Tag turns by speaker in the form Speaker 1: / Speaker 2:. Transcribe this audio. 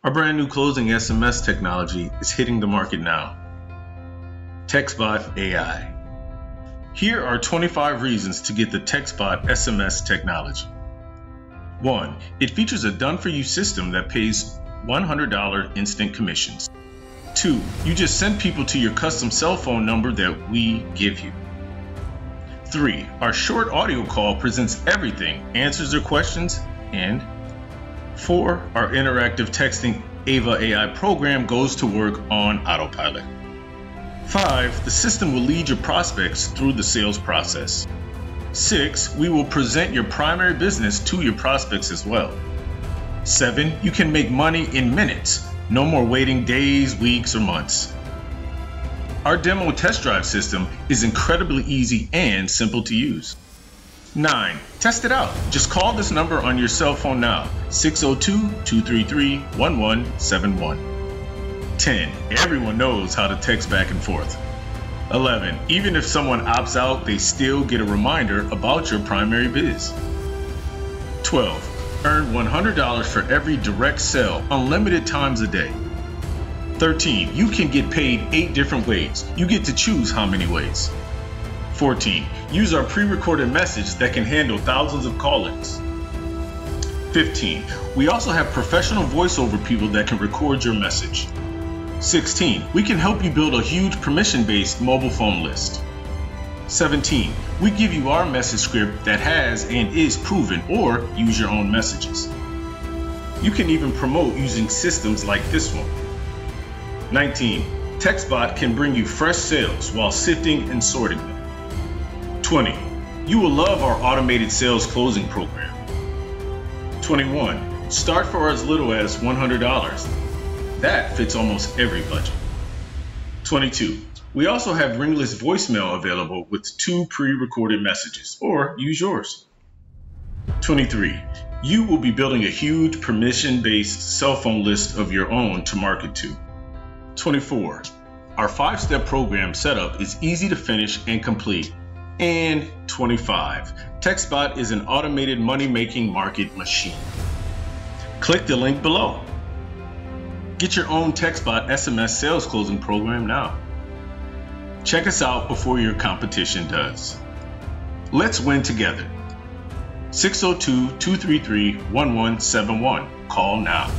Speaker 1: Our brand new closing SMS technology is hitting the market now. textbot.ai. Here are 25 reasons to get the textbot SMS technology. 1. It features a done-for-you system that pays $100 instant commissions. 2. You just send people to your custom cell phone number that we give you. 3. Our short audio call presents everything, answers their questions, and 4. Our interactive texting Ava AI program goes to work on autopilot. 5. The system will lead your prospects through the sales process. 6. We will present your primary business to your prospects as well. 7. You can make money in minutes. No more waiting days, weeks, or months. Our demo test drive system is incredibly easy and simple to use. 9. Test it out. Just call this number on your cell phone now, 602-233-1171. 10. Everyone knows how to text back and forth. 11. Even if someone opts out, they still get a reminder about your primary biz. 12. Earn $100 for every direct sell, unlimited times a day. 13. You can get paid 8 different ways. You get to choose how many ways. 14. Use our pre-recorded message that can handle thousands of call-ins. 15. We also have professional voiceover people that can record your message. 16. We can help you build a huge permission-based mobile phone list. 17. We give you our message script that has and is proven, or use your own messages. You can even promote using systems like this one. 19. TextBot can bring you fresh sales while sifting and sorting them. 20. You will love our automated sales closing program. 21. Start for as little as $100. That fits almost every budget. 22. We also have ringless voicemail available with 2 pre-recorded messages, or use yours. 23. You will be building a huge permission-based cell phone list of your own to market to. 24. Our 5-step program setup is easy to finish and complete. And 25. TextBot is an automated money-making market machine. Click the link below. Get your own TextBot SMS sales closing program now. Check us out before your competition does. Let's win together. 602-233-1171. Call now.